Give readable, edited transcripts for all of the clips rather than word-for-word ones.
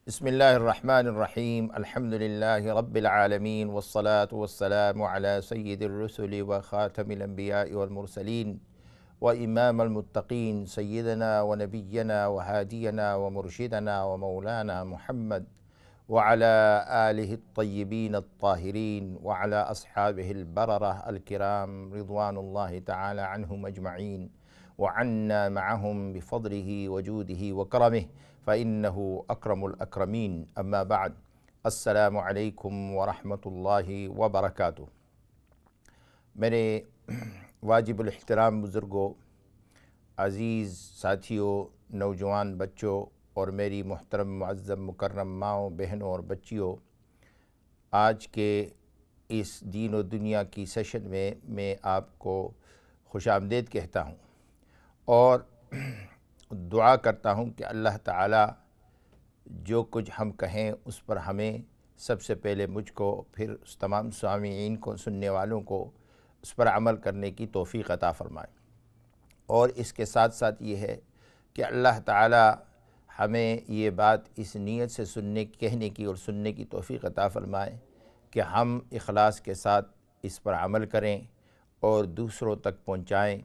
بسم الله الرحمن الرحيم الحمد لله رب العالمين والصلاة والسلام على سيد الرسل وخاتم الأنبياء والمرسلين وإمام المتقين سيدنا ونبينا وهادينا ومرشدنا ومولانا محمد وعلى آله الطيبين الطاهرين وعلى أصحابه البررة الكرام رضوان الله تعالى عنهم أجمعين وعنا معهم بفضله وجوده وكرمه فإنه أكرم الأكرمين أما بعد السلام علیکم ورحمۃ اللہ وبرکاتہ۔ میرے واجب الاحترام بزرگوں، عزیز ساتھیوں، نوجوان بچوں اور میری محترم معزز مکرم ماؤں، بہنوں اور بچیوں، آج کے اس دین و دنیا کی سیشن میں آپ کو خوش آمدید کہتا ہوں اور دعا کرتا ہوں کہ اللہ تعالیٰ جو کچھ ہم کہیں اس پر ہمیں، سب سے پہلے مجھ کو، پھر تمام سامعین کو، سننے والوں کو اس پر عمل کرنے کی توفیق عطا فرمائے۔ اور اس کے ساتھ ساتھ یہ ہے کہ اللہ تعالیٰ ہمیں یہ بات اس نیت سے کہنے کی اور سننے کی توفیق عطا فرمائے کہ ہم اخلاص کے ساتھ اس پر عمل کریں اور دوسروں تک پہنچائیں،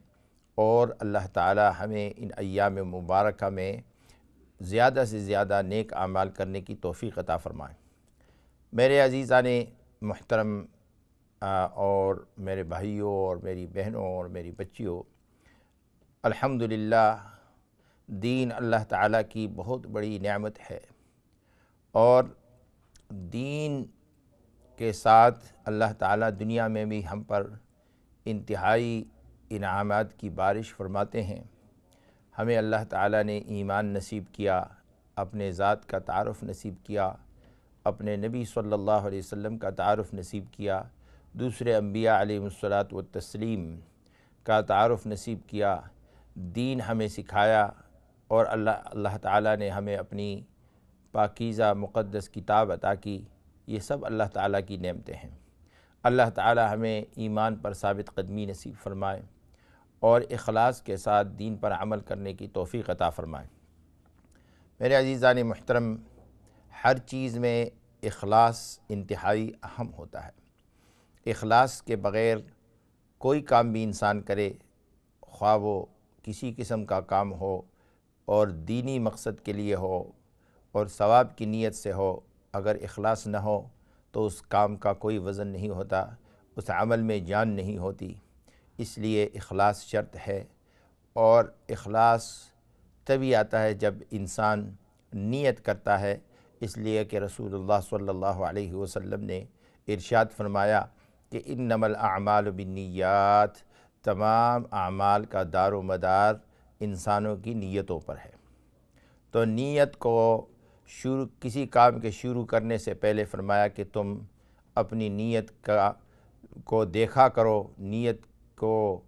اور اللہ تعالیٰ ہمیں ان ایام مبارکہ میں زیادہ سے زیادہ نیک اعمال کرنے کی توفیق عطا فرمائیں۔ میرے عزیزان محترم اور میرے بھائیوں اور میری بہنوں اور میری بچیوں، الحمدللہ دین اللہ تعالیٰ کی بہت بڑی نعمت ہے، اور دین کے ساتھ اللہ تعالیٰ دنیا میں بھی ہم پر انتہائی انعامات کی بارش فرماتے ہیں۔ ہمیں اللہ تعالیٰ نے ایمان نصیب کیا، اپنے ذات کا تعارف نصیب کیا، اپنے نبی صلی اللہ علیہ وسلم کا تعارف نصیب کیا، دوسرے انبیاء علیہم الصلاۃ والتسلیم کا تعارف نصیب کیا، دین ہمیں سکھایا، اور اللہ تعالیٰ نے ہمیں اپنی پاکیزہ مقدس کتاب عطا کی۔ یہ سب اللہ تعالیٰ کی نعمتیں ہیں۔ اللہ تعالیٰ ہمیں ایمان پر ثابت قدمی نصیب فرمائے اور اخلاص کے ساتھ دین پر عمل کرنے کی توفیق عطا فرمائے۔ میرے عزیزان محترم، ہر چیز میں اخلاص انتہائی اہم ہوتا ہے۔ اخلاص کے بغیر کوئی کام بھی انسان کرے، خواہ وہ کسی قسم کا کام ہو اور دینی مقصد کے لیے ہو اور ثواب کی نیت سے ہو، اگر اخلاص نہ ہو تو اس کام کا کوئی وزن نہیں ہوتا، اس عمل میں جان نہیں ہوتی۔ اس لیے اخلاص شرط ہے، اور اخلاص تبھی آتا ہے جب انسان نیت کرتا ہے، اس لیے کہ رسول اللہ صلی اللہ علیہ وسلم نے ارشاد فرمایا کہ انما الاعمال بالنیات، تمام اعمال کا دار و مدار انسانوں کی نیتوں پر ہے۔ تو نیت کو کسی کام کے شروع کرنے سے پہلے فرمایا کہ تم اپنی نیت کو دیکھا کرو، نیت کو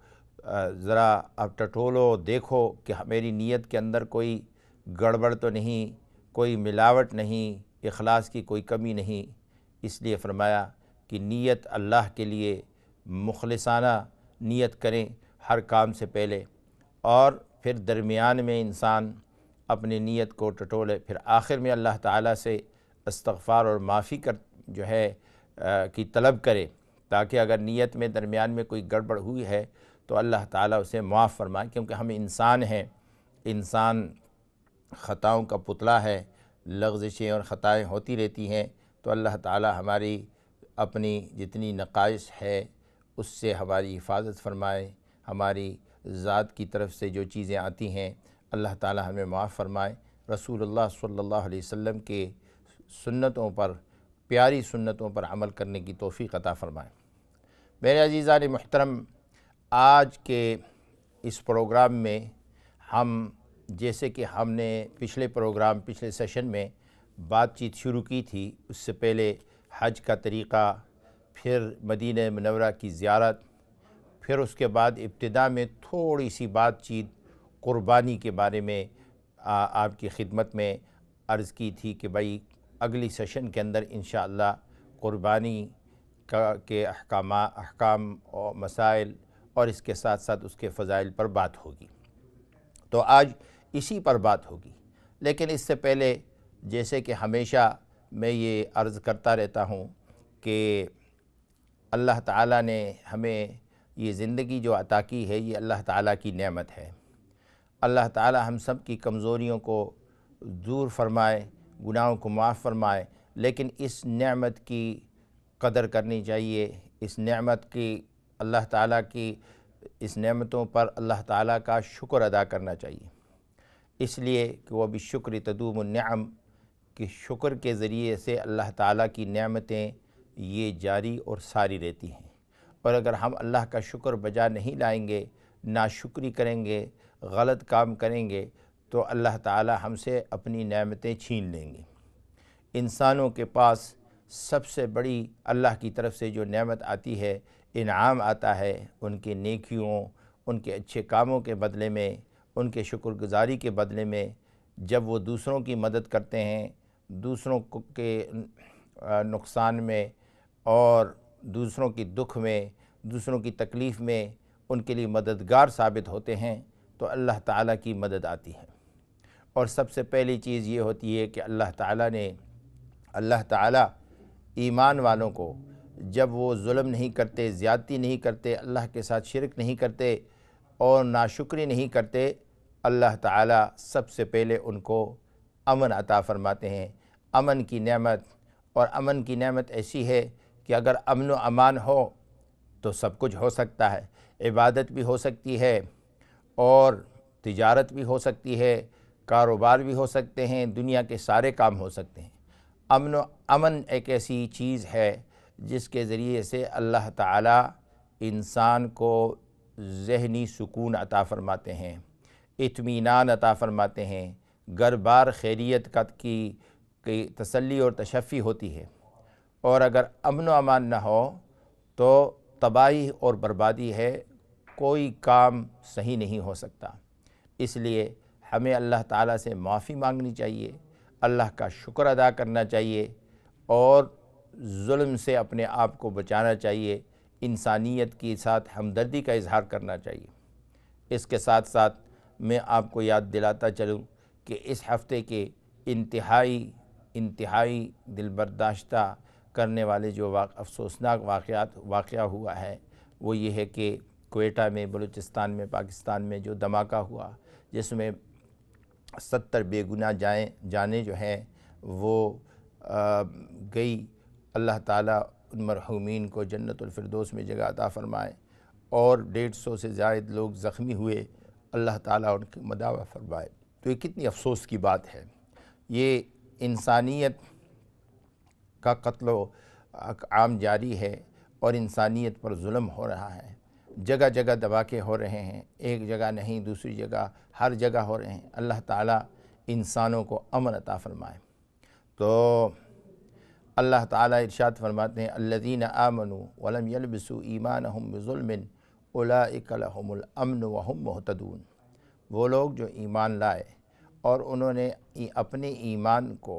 ذرا اب ٹٹولو، دیکھو کہ میری نیت کے اندر کوئی گڑبڑ تو نہیں، کوئی ملاوٹ نہیں، اخلاص کی کوئی کمی نہیں۔ اس لیے فرمایا کہ نیت اللہ کے لیے مخلصانہ نیت کریں ہر کام سے پہلے، اور پھر درمیان میں انسان اپنی نیت کو ٹٹولے، پھر آخر میں اللہ تعالیٰ سے استغفار اور معافی کی طلب کرے، تاکہ اگر نیت میں درمیان میں کوئی گڑبڑ ہوئی ہے تو اللہ تعالیٰ اسے معاف فرمائے، کیونکہ ہم انسان ہیں، انسان خطاؤں کا پتلا ہے، لغزشیں اور خطائیں ہوتی رہتی ہیں، تو اللہ تعالیٰ ہماری اپنی جتنی نقائص ہے اس سے ہماری حفاظت فرمائے، ہماری ذات کی طرف سے جو چیزیں آتی ہیں اللہ تعالیٰ ہمیں معاف فرمائے، رسول اللہ صلی اللہ علیہ وسلم کے سنتوں پر، پیاری سنتوں پر عمل کرنے کی توفیق عطا فرمائے۔ میرے عزیزان محترم، آج کے اس پروگرام میں ہم، جیسے کہ ہم نے پچھلے سیشن میں بات چیت شروع کی تھی، اس سے پہلے حج کا طریقہ، پھر مدینہ منورہ کی زیارت، پھر اس کے بعد ابتدا میں تھوڑی سی بات چیت قربانی کے بارے میں آپ کی خدمت میں عرض کی تھی کہ بھائی اگلی سیشن کے اندر انشاءاللہ قربانی کے احکام اور مسائل اور اس کے ساتھ ساتھ اس کے فضائل پر بات ہوگی۔ تو آج اسی پر بات ہوگی، لیکن اس سے پہلے جیسے کہ ہمیشہ میں یہ عرض کرتا رہتا ہوں کہ اللہ تعالیٰ نے ہمیں یہ زندگی جو عطا کی ہے یہ اللہ تعالیٰ کی نعمت ہے۔ اللہ تعالیٰ ہم سب کی کمزوریوں کو دور فرمائے، گناہوں کو معاف فرمائے، لیکن اس نعمت کی قدر کرنی چاہیے، اس نعمت کی اللہ تعالیٰ کی اس نعمتوں پر اللہ تعالیٰ کا شکر ادا کرنا چاہیے، اس لیے کہ وہ بالشکر تدوم النعم، کہ شکر کے ذریعے سے اللہ تعالیٰ کی نعمتیں یہ جاری اور ساری رہتی ہیں، اور اگر ہم اللہ کا شکر بجا نہیں لائیں گے، ناشکری کریں گے، غلط کام کریں گے، تو اللہ تعالیٰ ہم سے اپنی نعمتیں چھین لیں گے۔ انسانوں کے پاس سب سے بڑی اللہ کی طرف سے جو نعمت آتی ہے، انعام آتا ہے، ان کے نیکیوں، ان کے اچھے کاموں کے بدلے میں، ان کے شکر گزاری کے بدلے میں، جب وہ دوسروں کی مدد کرتے ہیں، دوسروں کے نقصان میں اور دوسروں کی دکھ میں، دوسروں کی تکلیف میں ان کے لیے مددگار ثابت ہوتے ہیں، تو اللہ تعالیٰ کی مدد آتی ہے۔ اور سب سے پہلی چیز یہ ہوتی ہے کہ اللہ تعالیٰ ایمان والوں کو جب وہ ظلم نہیں کرتے، زیادتی نہیں کرتے، اللہ کے ساتھ شرک نہیں کرتے اور ناشکری نہیں کرتے، اللہ تعالیٰ سب سے پہلے ان کو امن عطا فرماتے ہیں، امن کی نعمت۔ اور امن کی نعمت ایسی ہے کہ اگر امن و امان ہو تو سب کچھ ہو سکتا ہے، عبادت بھی ہو سکتی ہے اور تجارت بھی ہو سکتی ہے، کاروبار بھی ہو سکتے ہیں، دنیا کے سارے کام ہو سکتے ہیں۔ امن ایک ایسی چیز ہے جس کے ذریعے سے اللہ تعالیٰ انسان کو ذہنی سکون عطا فرماتے ہیں، اطمینان عطا فرماتے ہیں، گھر بار خیریت کی تسلی اور تشفی ہوتی ہے۔ اور اگر امن و امان نہ ہو تو تباہی اور بربادی ہے، کوئی کام صحیح نہیں ہو سکتا۔ اس لیے ہمیں اللہ تعالیٰ سے معافی مانگنی چاہیے، اللہ کا شکر ادا کرنا چاہیے اور ظلم سے اپنے آپ کو بچانا چاہیے، انسانیت کے ساتھ ہمدردی کا اظہار کرنا چاہیے۔ اس کے ساتھ ساتھ میں آپ کو یاد دلاتا چلوں کہ اس ہفتے کے انتہائی دل برداشتہ کرنے والے جو افسوسناک واقعہ ہوا ہے وہ یہ ہے کہ کوئٹہ میں، بلوچستان میں، پاکستان میں جو دھماکہ ہوا، جس میں 70 بے گناہ جانیں جو ہیں وہ گئی۔ اللہ تعالیٰ ان مرحومین کو جنت الفردوس میں جگہ عطا فرمائے، اور 150 سے زائد لوگ زخمی ہوئے، اللہ تعالیٰ ان کی مداوع فرمائے۔ تو یہ کتنی افسوس کی بات ہے، یہ انسانیت کا قتل و عام جاری ہے اور انسانیت پر ظلم ہو رہا ہے، جگہ جگہ دھماکے ہو رہے ہیں، ایک جگہ نہیں دوسری جگہ، ہر جگہ ہو رہے ہیں۔ اللہ تعالیٰ انسانوں کو امن عطا فرمائے۔ تو اللہ تعالیٰ ارشاد فرماتے ہیں الذین آمنوا ولم یلبسوا ایمانہم بظلم اولئک لہم الامن وہم مہتدون، وہ لوگ جو ایمان لائے اور انہوں نے اپنے ایمان کو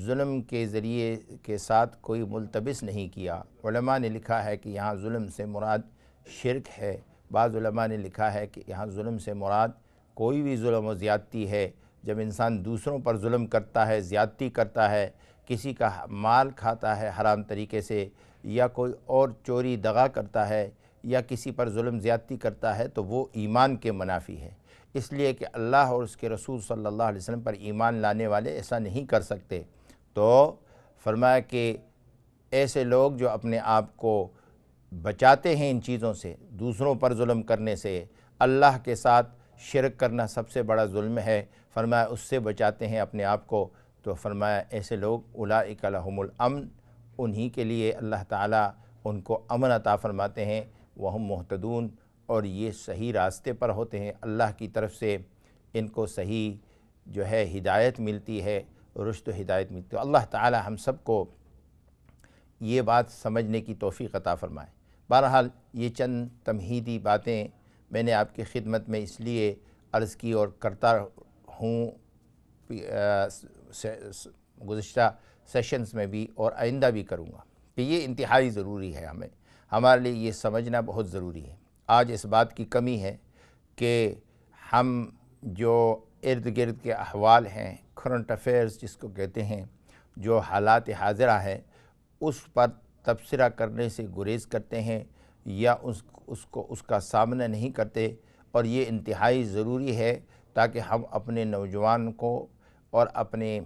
ظلم کے ذریعے کے ساتھ کوئی ملتبس نہیں کیا۔ علماء نے لکھا ہے کہ یہاں ظلم سے مراد شرک ہے، بعض علماء نے لکھا ہے کہ یہاں ظلم سے مراد کوئی بھی ظلم و زیادتی ہے، جب انسان دوسروں پر ظلم کرتا ہے، زیادتی کرتا ہے، کسی کا مال کھاتا ہے حرام طریقے سے، یا کوئی اور چوری دغا کرتا ہے، یا کسی پر ظلم زیادتی کرتا ہے، تو وہ ایمان کے منافی ہے۔ اس لیے کہ اللہ اور اس کے رسول صلی اللہ علیہ وسلم پر ایمان لانے والے ایسا نہیں کر سکتے۔ تو فرمایا کہ ایسے لوگ جو اپنے آپ کو بچاتے ہیں ان چیزوں سے، دوسروں پر ظلم کرنے سے، اللہ کے ساتھ شرک کرنا سب سے بڑا ظلم ہے، فرمایا اس سے بچاتے ہیں اپنے آپ کو، تو فرمایا ایسے لوگ اولئک لہم الامن، انہی کے لیے اللہ تعالیٰ ان کو امن عطا فرماتے ہیں، وہم مہتدون، اور یہ صحیح راستے پر ہوتے ہیں، اللہ کی طرف سے ان کو صحیح جو ہے ہدایت ملتی ہے، رشد و ہدایت ملتی ہے۔ اللہ تعالیٰ ہم سب کو یہ بات سمجھنے کی توفیق عطا فرمائے۔ بہرحال یہ چند تمہیدی باتیں میں نے آپ کی خدمت میں اس لیے عرض کی اور کرتا ہوں، گزشتہ سیشنز میں بھی اور آئندہ بھی کروں گا، کہ یہ انتہائی ضروری ہے، ہمارے لیے یہ سمجھنا بہت ضروری ہے۔ آج اس بات کی کمی ہے کہ ہم جو ارد گرد کے احوال ہیں، کرنٹ افیئرز جس کو کہتے ہیں، جو حالات حاضرہ ہیں اس پر تبصرہ کرنے سے گریز کرتے ہیں یا اس کا سامنا نہیں کرتے، اور یہ انتہائی ضروری ہے تاکہ ہم اپنے نوجوان کو اور اپنے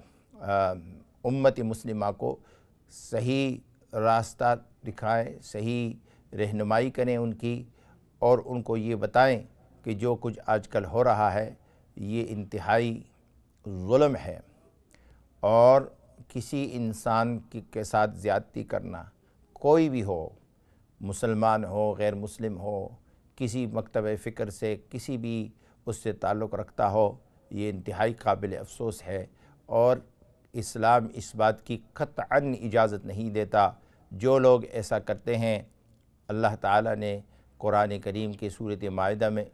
امت مسلمہ کو صحیح راستہ دکھائیں، صحیح رہنمائی کریں ان کی، اور ان کو یہ بتائیں کہ جو کچھ آج کل ہو رہا ہے یہ انتہائی ظلم ہے، اور کسی انسان کے ساتھ زیادتی کرنا، کوئی بھی ہو، مسلمان ہو غیر مسلم ہو، کسی مکتب فکر سے کسی بھی اس سے تعلق رکھتا ہو، یہ انتہائی قابل افسوس ہے، اور اسلام اس بات کی قطعاً اجازت نہیں دیتا۔ جو لوگ ایسا کرتے ہیں، اللہ تعالیٰ نے قرآن کریم کی سورۃ مائدہ میں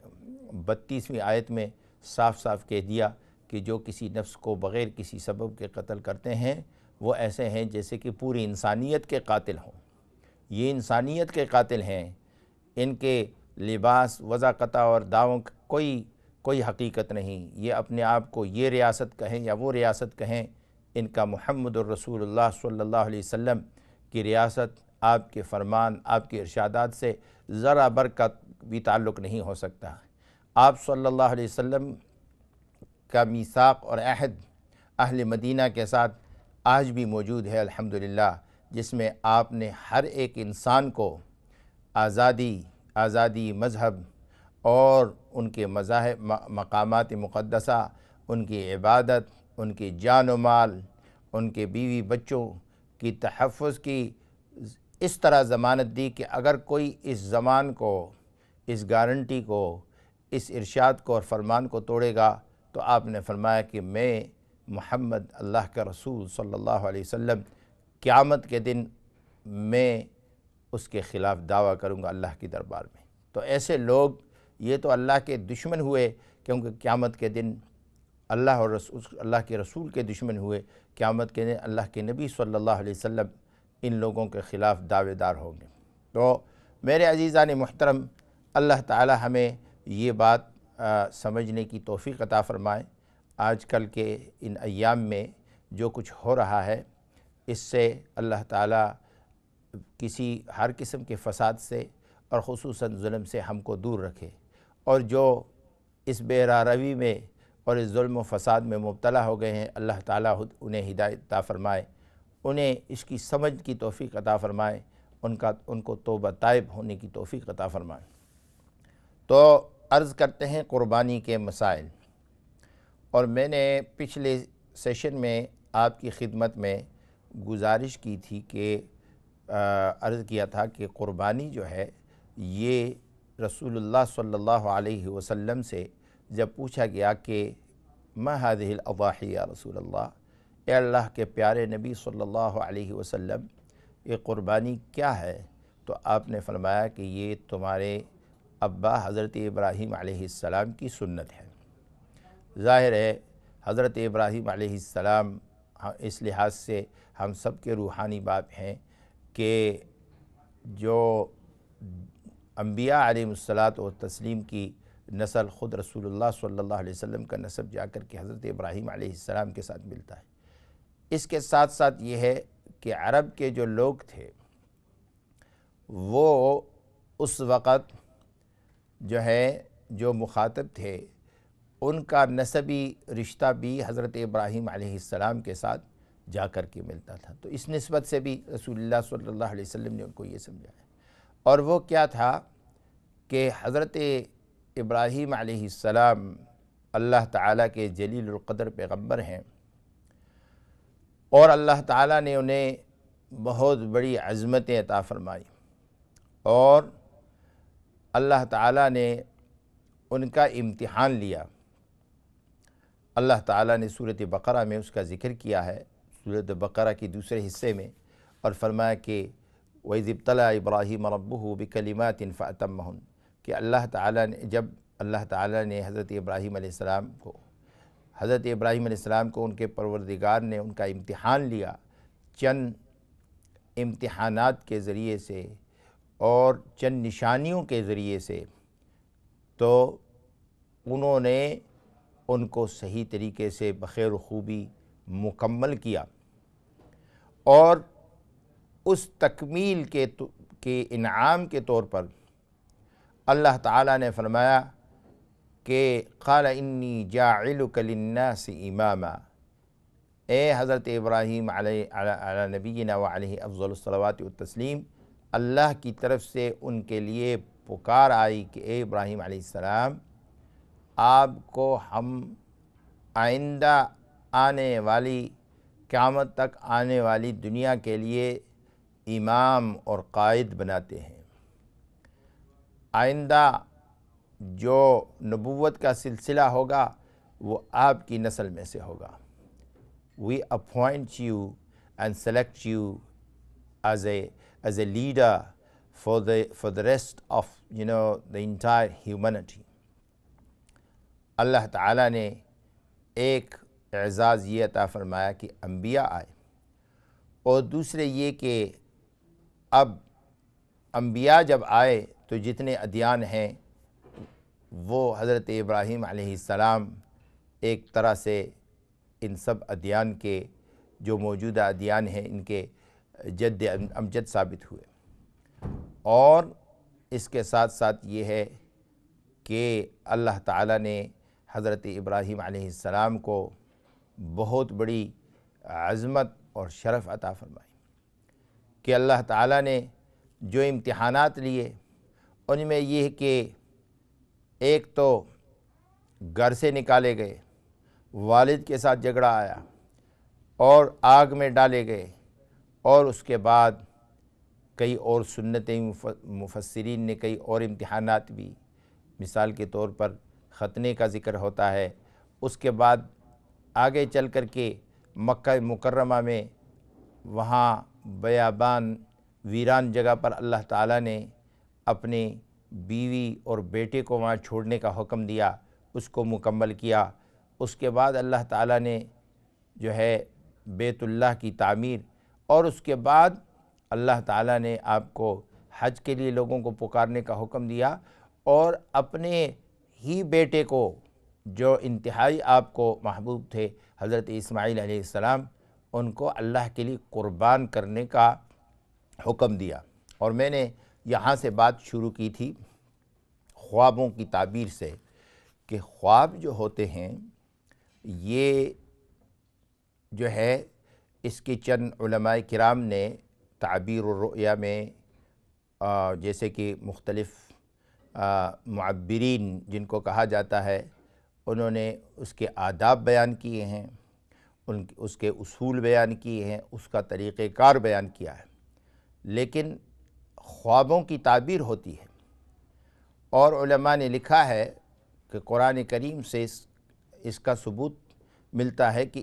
32ویں آیت میں صاف صاف کہہ دیا کہ جو کسی نفس کو بغیر کسی سبب کے قتل کرتے ہیں وہ ایسے ہیں جیسے کہ پوری انسانیت کے قاتل ہوں۔ یہ انسانیت کے قاتل ہیں، ان کے لباس، وضاقتہ اور دعووں کوئی حقیقت نہیں۔ یہ اپنے آپ کو یہ ریاست کہیں یا وہ ریاست کہیں، ان کا محمد الرسول اللہ صلی اللہ علیہ وسلم کی ریاست، آپ کے فرمان، آپ کے ارشادات سے ذرا بر کا بھی تعلق نہیں ہو سکتا۔ آپ صلی اللہ علیہ وسلم کا میثاق اور عہد اہل مدینہ کے ساتھ آج بھی موجود ہے الحمدللہ، جس میں آپ نے ہر ایک انسان کو آزادی مذہب اور ان کے مذاہب، مقامات مقدسہ، ان کی عبادت، ان کی جان و مال، ان کے بیوی بچوں کی تحفظ کی اس طرح ضمانت دی کہ اگر کوئی اس زمان کو، اس گارنٹی کو، اس ارشاد کو اور فرمان کو توڑے گا تو آپ نے فرمایا کہ میں محمد اللہ کا رسول صلی اللہ علیہ وسلم قیامت کے دن میں اس کے خلاف دعویٰ کروں گا اللہ کی دربار میں۔ تو ایسے لوگ یہ تو اللہ کے دشمن ہوئے، کیونکہ قیامت کے دن اللہ کے رسول کے دشمن ہوئے، قیامت کے دن اللہ کے نبی صلی اللہ علیہ وسلم ان لوگوں کے خلاف دعوے دار ہوں گے۔ تو میرے عزیزان محترم، اللہ تعالی ہمیں یہ بات سمجھنے کی توفیق عطا فرمائے۔ آج کل کے ان ایام میں جو کچھ ہو رہا ہے، اس سے اللہ تعالی ہر قسم کے فساد سے اور خصوصاً ظلم سے ہم کو دور رکھے، اور جو اس بے راہ روی میں اور اس ظلم و فساد میں مبتلا ہو گئے ہیں، اللہ تعالیٰ انہیں ہدایت عطا فرمائے، انہیں اس کی سمجھ کی توفیق عطا فرمائے، ان کو توبہ تائب ہونے کی توفیق عطا فرمائے۔ تو عرض کرتے ہیں قربانی کے مسائل، اور میں نے پچھلے سیشن میں آپ کی خدمت میں گزارش کی تھی کہ عرض کیا تھا کہ قربانی جو ہے یہ رسول اللہ صلی اللہ علیہ وسلم سے جب پوچھا گیا کہ ما هذه الاضاحی یا رسول اللہ، اے اللہ کے پیارے نبی صلی اللہ علیہ وسلم، یہ قربانی کیا ہے؟ تو آپ نے فرمایا کہ یہ تمہارے ابا حضرت ابراہیم علیہ السلام کی سنت ہے۔ ظاہر ہے حضرت ابراہیم علیہ السلام اس لحاظ سے ہم سب کے روحانی باپ ہیں کہ جو انبیاء علیہ الصلاۃ والتسلیم کی نسل خود رسول اللہ صلی اللہ علیہ وسلم کا نسب جا کر کے حضرت ابراہیم علیہ السلام کے ساتھ ملتا ہے۔ اس کے ساتھ ساتھ یہ ہے کہ عرب کے جو لوگ تھے وہ اس وقت جو مخاطب تھے، ان کا نسبی رشتہ بھی حضرت ابراہیم علیہ السلام کے ساتھ جا کر کے ملتا تھا۔ تو اس نسبت سے بھی رسول اللہ صلی اللہ علیہ وسلم نے ان کو یہ سمجھایا، اور وہ کیا تھا کہ حضرت ابراہیم علیہ السلام اللہ تعالیٰ کے جلیل القدر پیغمبر ہیں، اور اللہ تعالیٰ نے انہیں بہت بڑی عظمتیں عطا فرمائی، اور اللہ تعالیٰ نے ان کا امتحان لیا۔ اللہ تعالیٰ نے سورۃ بقرہ میں اس کا ذکر کیا ہے، سورۃ بقرہ کی دوسرے حصے میں، اور فرمایا کہ وَإِذِ ابْتَلَىٰ إِبْرَاهِيمَ رَبُّهُ بِكَلِمَاتٍ فَأَتَمَّهُنَّ، کہ جب اللہ تعالیٰ نے حضرت ابراہیم علیہ السلام کو ان کے پروردگار نے ان کا امتحان لیا، چند امتحانات کے ذریعے سے اور چند نشانیوں کے ذریعے سے، تو انہوں نے ان کو صحیح طریقے سے بخیر و خوبی مکمل کیا، اور اس تکمیل کے انعام کے طور پر اللہ تعالیٰ نے فرمایا کہ قال انی جاعلک للناس اماما، اے حضرت ابراہیم علی نبینا وعلیہ افضل الصلوات والتسلیم، اللہ کی طرف سے ان کے لیے پکار آئی کہ اے ابراہیم علیہ السلام، آپ کو ہم آئندہ آنے والی قیامت تک آنے والی دنیا کے لیے امام اور قائد بناتے ہیں۔ آئندہ جو نبوت کا سلسلہ ہوگا وہ آپ کی نسل میں سے ہوگا۔ We appoint you and select you as a leader for the rest of the entire humanity۔ اللہ تعالیٰ نے ایک اعزاز یہ عطا فرمایا کہ انبیاء آئے، اور دوسرے یہ کہ اب انبیاء جب آئے تو جتنے ادیان ہیں وہ حضرت ابراہیم علیہ السلام ایک طرح سے ان سب ادیان کے جو موجودہ ادیان ہیں ان کے جد امجد ثابت ہوئے۔ اور اس کے ساتھ ساتھ یہ ہے کہ اللہ تعالیٰ نے حضرت ابراہیم علیہ السلام کو بہت بڑی عظمت اور شرف عطا فرمائی کہ اللہ تعالیٰ نے جو امتحانات لیے ان میں یہ کہ ایک تو گھر سے نکالے گئے، والد کے ساتھ جھگڑا آیا اور آگ میں ڈالے گئے، اور اس کے بعد کئی اور سنتیں مفسرین نے کئی اور امتحانات بھی، مثال کے طور پر ختنے کا ذکر ہوتا ہے۔ اس کے بعد آگے چل کر کے مکہ مکرمہ میں وہاں بیابان ویران جگہ پر اللہ تعالیٰ نے اپنی بیوی اور بیٹے کو وہاں چھوڑنے کا حکم دیا، اس کو مکمل کیا۔ اس کے بعد اللہ تعالیٰ نے جو ہے بیت اللہ کی تعمیر، اور اس کے بعد اللہ تعالیٰ نے آپ کو حج کے لیے لوگوں کو پکارنے کا حکم دیا، اور اپنے ہی بیٹے کو جو انتہائی آپ کو محبوب تھے حضرت اسماعیل علیہ السلام، ان کو اللہ کے لیے قربان کرنے کا حکم دیا۔ اور میں نے یہاں سے بات شروع کی تھی خوابوں کی تعبیر سے، کہ خواب جو ہوتے ہیں یہ جو ہے اس کی چند علماء کرام نے تعبیر الرؤیا میں جیسے کہ مختلف معبرین جن کو کہا جاتا ہے، انہوں نے اس کے آداب بیان کیے ہیں، اس کے اصول بیان کیے ہیں، اس کا طریقہ کار بیان کیا ہے، لیکن خوابوں کی تعبیر ہوتی ہے۔ اور علماء نے لکھا ہے کہ قرآن کریم سے اس کا ثبوت ملتا ہے کہ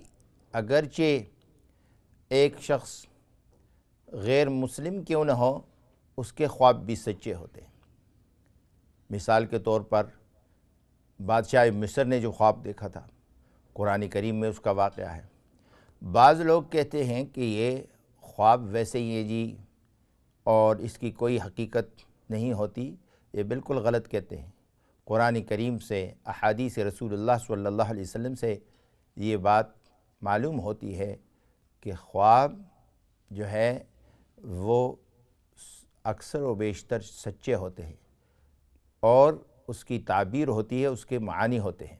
اگرچہ ایک شخص غیر مسلم کیوں نہ ہو، اس کے خواب بھی سچے ہوتے ہیں۔ مثال کے طور پر بادشاہ مصر نے جو خواب دیکھا تھا، قرآن کریم میں اس کا واقعہ ہے۔ بعض لوگ کہتے ہیں کہ یہ خواب ویسے ہی ہے جی اور اس کی کوئی حقیقت نہیں ہوتی، یہ بالکل غلط کہتے ہیں۔ قرآن کریم سے، احادیث رسول اللہ صلی اللہ علیہ وسلم سے یہ بات معلوم ہوتی ہے کہ خواب جو ہے وہ اکثر و بیشتر سچے ہوتے ہیں، اور اس کی تعبیر ہوتی ہے، اس کے معانی ہوتے ہیں۔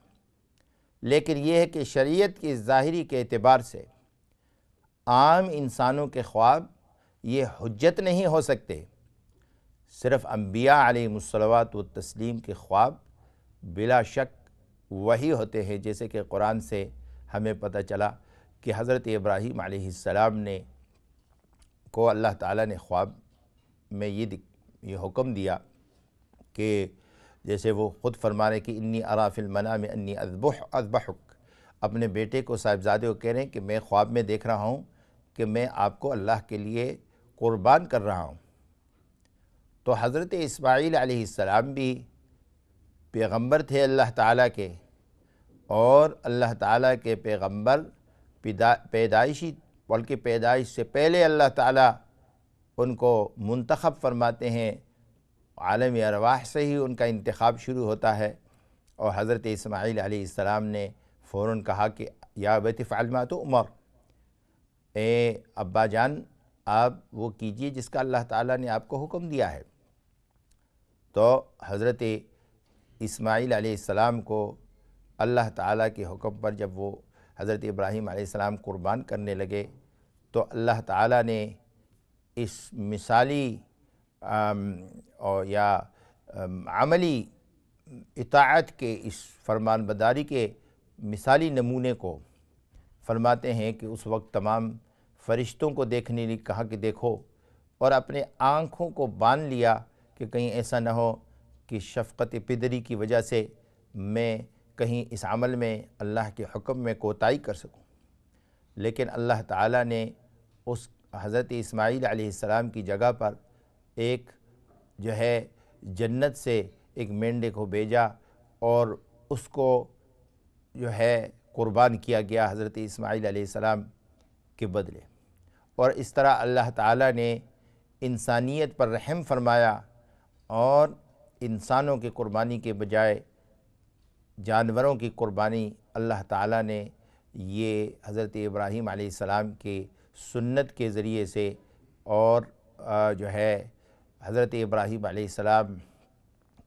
لیکن یہ ہے کہ شریعت کی ظاہری کے اعتبار سے عام انسانوں کے خواب یہ حجت نہیں ہو سکتے۔ صرف انبیاء علیہم الصلوات والتسلیم کے خواب بلا شک وہی ہوتے ہیں، جیسے کہ قرآن سے ہمیں پتہ چلا کہ حضرت ابراہیم علیہ السلام نے کو اللہ تعالیٰ نے خواب میں یہ حکم دیا کہ جیسے وہ خود فرمانے کہ انی اری فی المنام انی اذبحک، اپنے بیٹے کو صاحبزادے کو کہہ رہے ہیں کہ میں خواب میں دیکھ رہا ہوں کہ میں آپ کو اللہ کے لیے قربان کر رہا ہوں۔ تو حضرت اسماعیل علیہ السلام بھی پیغمبر تھے اللہ تعالیٰ کے، اور اللہ تعالیٰ کے پیغمبر پیدائشی، بلکہ پیدائش سے پہلے اللہ تعالیٰ ان کو منتخب فرماتے ہیں، عالم ارواح سے ہی ان کا انتخاب شروع ہوتا ہے، اور حضرت اسماعیل علیہ السلام نے فوراً کہا کہ یا ابت افعل ما تؤمر، اے ابا جان آپ وہ کیجئے جس کا اللہ تعالیٰ نے آپ کو حکم دیا ہے۔ تو حضرت اسماعیل علیہ السلام کو اللہ تعالیٰ کے حکم پر جب وہ حضرت ابراہیم علیہ السلام قربان کرنے لگے تو اللہ تعالیٰ نے اس مثالی یا عملی اطاعت کے اس فرمان برداری کے مثالی نمونے کو فرماتے ہیں کہ اس وقت تمام فرشتوں کو دیکھنے لیے کہا کہ دیکھو، اور اپنے آنکھوں کو باندھ لیا کہ کہیں ایسا نہ ہو کہ شفقت پدری کی وجہ سے میں کہیں اس عمل میں اللہ کے حکم میں کوتاہی کر سکوں۔ لیکن اللہ تعالیٰ نے اس حضرت اسماعیل علیہ السلام کی جگہ پر ایک جو ہے جنت سے ایک مینڈے کو بھیجا اور اس کو جو ہے قربان کیا گیا حضرت اسماعیل علیہ السلام کے بدلے۔ اور اس طرح اللہ تعالیٰ نے انسانیت پر رحم فرمایا اور انسانوں کی قربانی کے بجائے جانوروں کی قربانی اللہ تعالیٰ نے یہ حضرت ابراہیم علیہ السلام کے سنت کے ذریعے سے اور جو ہے حضرت ابراہیم علیہ السلام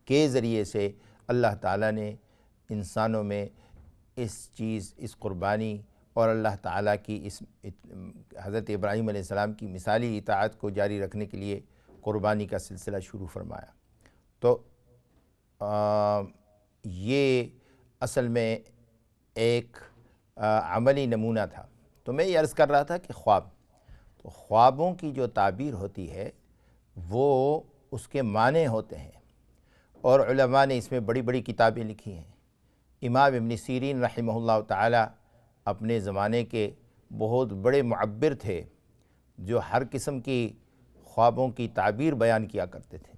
کے ذریعے سے اللہ تعالیٰ نے انسانوں میں اس قربانی اور اللہ تعالیٰ کی اس حضرت ابراہیم علیہ السلام کی مثالی اطاعت کو جاری رکھنے کے لیے قربانی کا سلسلہ شروع فرمایا۔ تو یہ اصل میں ایک عملی نمونہ تھا۔ تو میں یہ عرض کر رہا تھا کہ تو خوابوں کی جو تعبیر ہوتی ہے وہ اس کے معنی ہوتے ہیں، اور علماء نے اس میں بڑی بڑی کتابیں لکھی ہیں۔ امام ابن سیرین رحمہ اللہ تعالی اپنے زمانے کے بہت بڑے معبر تھے جو ہر قسم کی خوابوں کی تعبیر بیان کیا کرتے تھے۔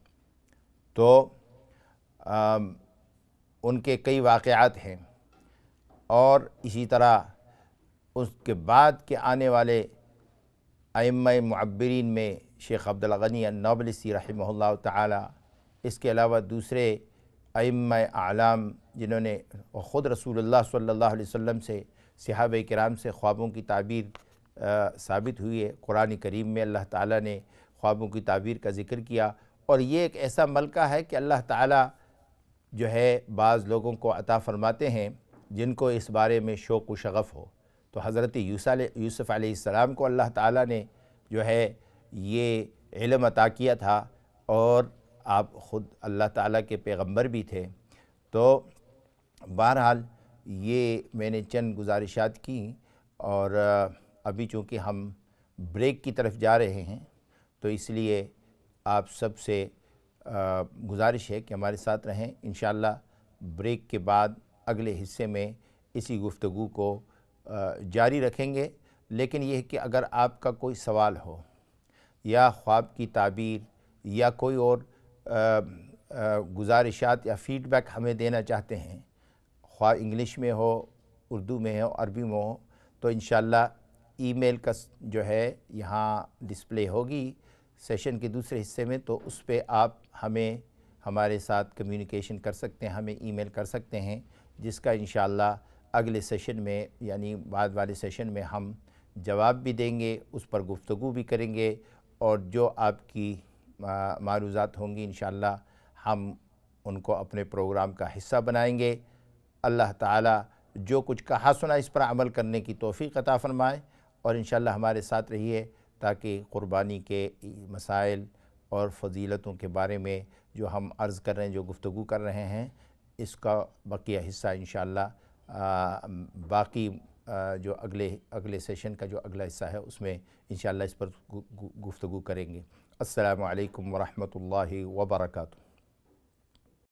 تو ان کے کئی واقعات ہیں، اور اسی طرح اس کے بعد کے آنے والے ائمہ معبرین میں شیخ عبدالغنی النابلسی رحمہ اللہ تعالی، اس کے علاوہ دوسرے ائمہ اعلام جنہوں نے خود رسول اللہ صلی اللہ علیہ وسلم سے صحابہ کرام سے خوابوں کی تعبیر ثابت ہوئی ہے۔ قرآن کریم میں اللہ تعالیٰ نے خوابوں کی تعبیر کا ذکر کیا، اور یہ ایک ایسا ملکہ ہے کہ اللہ تعالیٰ جو ہے بعض لوگوں کو عطا فرماتے ہیں جن کو اس بارے میں شوق و شغف ہو۔ تو حضرت یوسف علیہ السلام کو اللہ تعالیٰ نے جو ہے یہ علم عطا کیا تھا، اور آپ خود اللہ تعالیٰ کے پیغمبر بھی تھے۔ تو بہرحال یہ میں نے چند گزارشات کی، اور ابھی چونکہ ہم بریک کی طرف جا رہے ہیں تو اس لیے آپ سب سے گزارش ہے کہ ہمارے ساتھ رہیں۔ انشاءاللہ بریک کے بعد اگلے حصے میں اسی گفتگو کو جاری رکھیں گے۔ لیکن یہ ہے کہ اگر آپ کا کوئی سوال ہو یا خواب کی تعبیر یا کوئی اور گزارشات یا فیڈ بیک ہمیں دینا چاہتے ہیں، خواہ انگلش میں ہو، اردو میں ہو، عربی میں ہو، تو انشاءاللہ ای میل کا جو ہے یہاں ڈسپلے ہوگی سیشن کے دوسرے حصے میں، تو اس پہ آپ ہمارے ساتھ کمیونیکیشن کر سکتے ہیں، ہمیں ای میل کر سکتے ہیں، جس کا انشاءاللہ اگلے سیشن میں یعنی بعد والے سیشن میں ہم جواب بھی دیں گے، اس پر گفتگو بھی کریں گے، اور جو آپ کی معروضات ہوں گی انشاءاللہ ہم ان کو اپنے پروگرام کا حصہ بنائیں گے۔ اللہ تعالیٰ جو کچھ کہا سنا اس پر عمل کرنے کی توفیق عطا فرمائے، اور انشاءاللہ ہمارے ساتھ رہیے تاکہ قربانی کے مسائل اور فضیلتوں کے بارے میں جو ہم عرض کر رہے ہیں، جو گفتگو کر رہے ہیں، اس کا بقیہ حصہ انشاءاللہ باقی جو اگلے سیشن کا جو اگلا حصہ ہے اس میں انشاءاللہ اس پر گفتگو کریں گے۔ السلام علیکم ورحمۃ اللہ وبرکاتہ۔